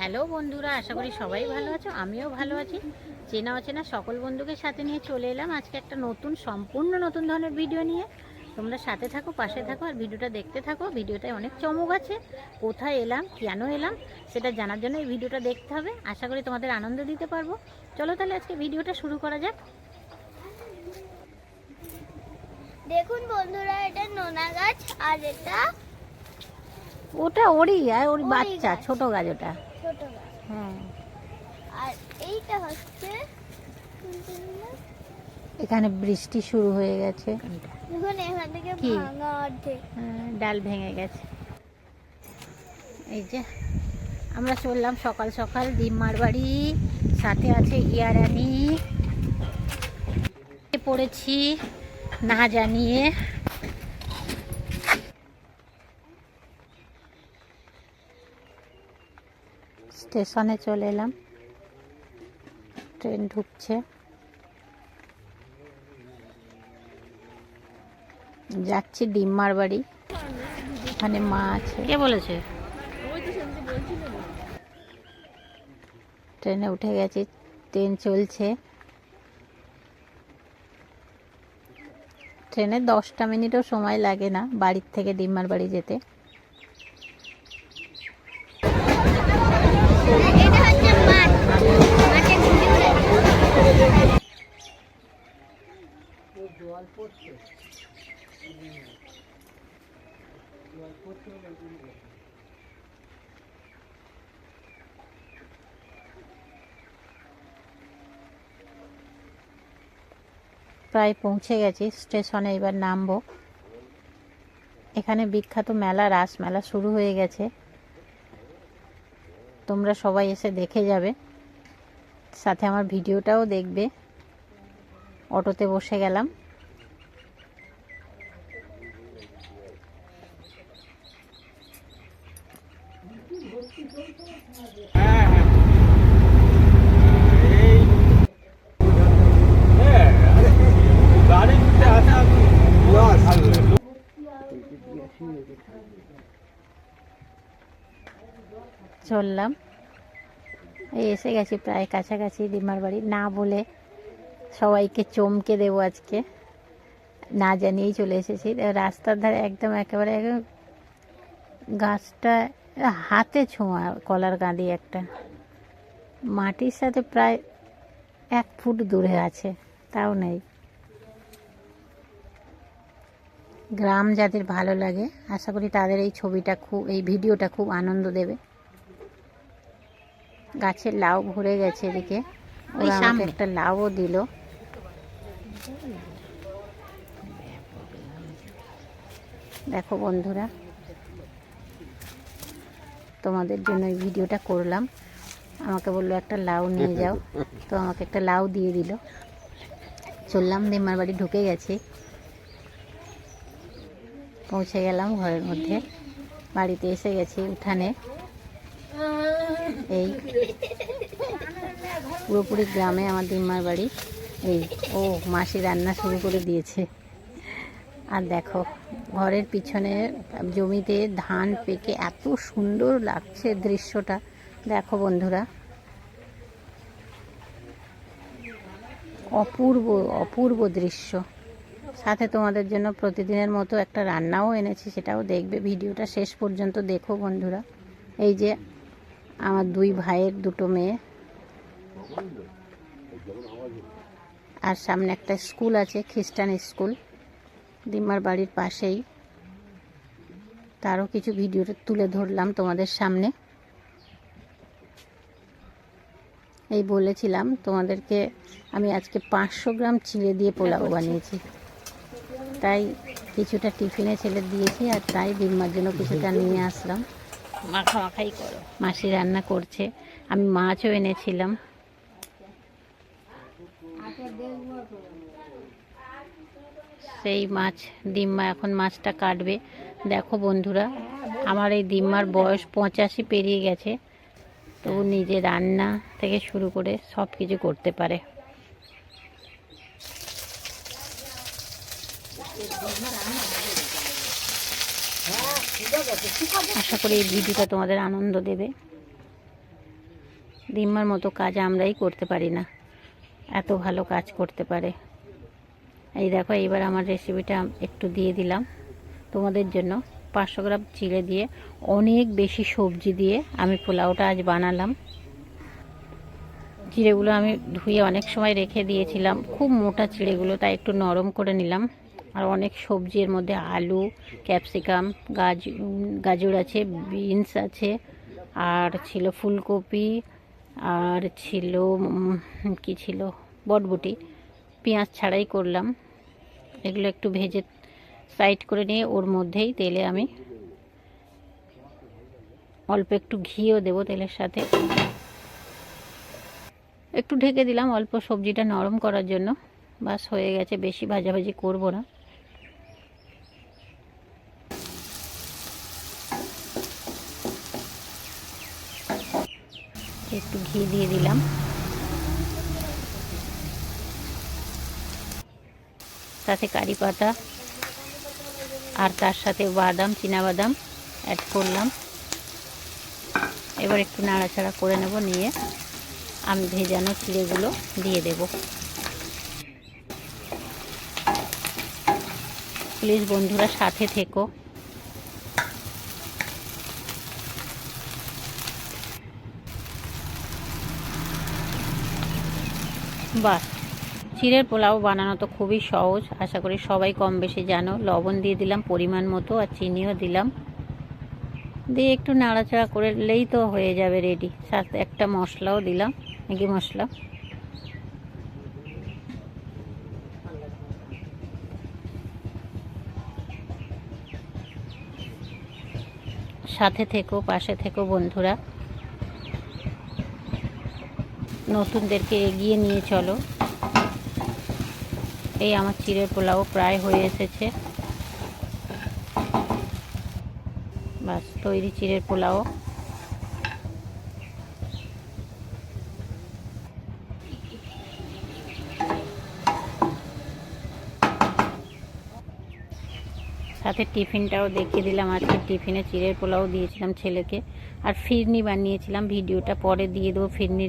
Hello বন্ধুরা, আশা করি সবাই ভালো আছো। আমিও ভালো আছি। চেনা অচেনা সকল বন্ধুকে সাথে নিয়ে চলে এলাম আজকে একটা সম্পূর্ণ নতুন ধরনের ভিডিও নিয়ে। তোমরা সাথে থাকো, পাশে থাকো আর ভিডিওটা দেখতে থাকো। ভিডিওটায় অনেক চমক আছে। কোথায় এলাম, কেন এলাম সেটা জানার জন্য এই ভিডিওটা দেখতে হবে। আশা করি তোমাদের আনন্দ দিতে পারবো। চলো তাহলে আজকে ভিডিওটা শুরু করা যাক। দেখুন বন্ধুরা, এটা নোনা গাছ আর এটা ওটা ওরই, আর ওর বাচ্চা ছোট গাছ, ওটা ছোট গাছ। হ্যাঁ, আর এইটা হচ্ছে এখানে বৃষ্টি শুরু হয়ে গেছে। দেখুন এখান থেকে কি? ভাঙা অর্ধেক ডাল ভেঙে গেছে। এই যে আমরা চললাম সকাল সকাল ডিম্মার বাড়ি, সাথে আছে ইয়ারানি। পড়েছি না জানিয়ে। স্টেশনে চলে এলাম, ট্রেন ঢুকছে। যাচ্ছি ডিম্মার বাড়ি, ওখানে মা আছে। কে বলেছে? ট্রেনে উঠে গেছি, ট্রেন চলছে। ট্রেনে 10টা মিনিটও সময় লাগে না বাড়ির থেকে ডিম্মার বাড়ি যেতে। এটা হচ্ছে মাঠ। মাঠে ঘুরে প্রায় পৌঁছে গেছি স্টেশনে, এবার নামবো। এখানে বিখ্যাত মেলা, রাস মেলা শুরু হয়ে গেছে। তোমরা সবাই এসে দেখে যাবে, সাথে আমার ভিডিওটাও দেখবে। অটোতে বসে গেলাম। চললাম, এই এসে গেছি প্রায় কাছাকাছি ডিম্মার বাড়ি। না বলে সবাইকে চমকে দেবো আজকে, না জানিয়েই চলে এসেছি। রাস্তার ধারে একদম একেবারে গাছটা হাতে ছোঁয়া, কলার কাঁদি একটা, মাটির সাথে প্রায় 1 ফুট দূরে আছে, তাও নেই। গ্রাম যাদের ভালো লাগে, আশা করি তাদের এই ভিডিওটা খুব আনন্দ দেবে। গাছের লাউ ভরে গেছে এদিকে, ওরা আমাকে একটা লাউও দিল। দেখো বন্ধুরা, তোমাদের জন্য এই ভিডিওটা করলাম। আমাকে বললো একটা লাউ নিয়ে যাও, তো আমাকে একটা লাউ দিয়ে দিল। চললাম, ডিম্মার বাড়ি ঢুকে গেছি, পৌঁছে গেলাম ঘরের মধ্যে। বাড়িতে এসে গেছি উঠানে। এই পুরোপুরি গ্রামে আমার ডিম্মার বাড়ি। এই মাসি রান্না শুরু করে দিয়েছে। আর দেখো ঘরের পিছনে জমিতে ধান পেকে এত সুন্দর লাগছে দৃশ্যটা। দেখো বন্ধুরা, অপূর্ব অপূর্ব দৃশ্য। সাথে তোমাদের জন্য প্রতিদিনের মতো একটা রান্নাও এনেছি, সেটাও দেখবে। ভিডিওটা শেষ পর্যন্ত দেখো বন্ধুরা। এই যে আমার 2 ভাইয়ের 2টো মেয়ে, আর সামনে একটা স্কুল আছে, খ্রিস্টান স্কুল, ডিম্মার বাড়ির পাশেই। তারও কিছু ভিডিওটা তুলে ধরলাম তোমাদের সামনে। এই বলেছিলাম তোমাদেরকে আমি আজকে 500 গ্রাম চিড়ে দিয়ে পোলাও বানিয়েছি, তাই কিছুটা টিফিনে ছেলে দিয়েছি, আর তাই ডিম্মার জন্য কিছুটা নিয়ে আসলাম। মাখামাখাই করো, মাসি রান্না করছে। আমি মাছও এনেছিলাম। সেই মাছ ডিম্মা এখন মাছটা কাটবে। দেখো বন্ধুরা, আমার এই ডিম্মার বয়স 85 পেরিয়ে গেছে, তো নিজে রান্না থেকে শুরু করে সব কিছু করতে পারে। আশা করি এই ভিডিওটা তোমাদের আনন্দ দেবে। দিম্মার মতো কাজ আমরাই করতে পারি না, এত ভালো কাজ করতে পারে। এই দেখো, এইবার আমার রেসিপিটা একটু দিয়ে দিলাম তোমাদের জন্য। 500 গ্রাম চিড়ে দিয়ে অনেক বেশি সবজি দিয়ে আমি পোলাওটা আজ বানালাম। চিড়েগুলো আমি ধুয়ে অনেক সময় রেখে দিয়েছিলাম, খুব মোটা চিড়েগুলো, তাই একটু নরম করে নিলাম। আর অনেক সবজি এর মধ্যে, আলু, ক্যাপসিকাম, গাজর আছে, বিনস আছে, আর ছিল ফুলকপি, আর ছিল কি ছিল, বটবটি। পেঁয়াজ ছাড়াই করলাম। এগুলো একটু ভেজে সাইড করে নিয়ে ওর মধ্যেই তেলে আমি অল্প একটু ঘিও দেবো তেলের সাথে। একটু ঢেকে দিলাম অল্প সবজিটা নরম করার জন্য। বাস হয়ে গেছে, বেশি ভাজাভাজি করব না। একটু ঘি দিয়ে দিলাম, সাথে কারি পাতা, আর তার সাথে বাদাম, চীনাবাদাম অ্যাড করলাম। এবার একটু নাড়াচাড়া করে নেব, নিয়ে আমি ভেজানো চিড়েগুলো দিয়ে দেব। প্লিজ বন্ধুরা সাথে থেকো। বাস, চিড়ের পোলাও বানানো তো খুবই সহজ, আশা করি সবাই কম বেশি জানো। লবণ দিয়ে দিলাম পরিমাণ মতো, আর চিনিও দিলাম, দিয়ে একটু নাড়াচাড়া করলেই তো হয়ে যাবে রেডি। সাথে একটা মশলাও দিলাম, ম্যাগি মশলা। সাথে থেকো, পাশে থেকো বন্ধুরা, নতুনদেরকে এগিয়ে নিয়ে চলো। এই আমার চিড়ের পোলাও প্রায় হয়ে এসেছে। বাস, তৈরি চিড়ের পোলাও। সাথে টিফিনটাও দেখিয়ে দিলাম। আজকে টিফিনে চিড়ের পোলাও দিয়েছিলাম ছেলেকে, আর ফিরনি বানিয়েছিলাম। ভিডিওটা পরে দিয়ে দেবো ফিরনির।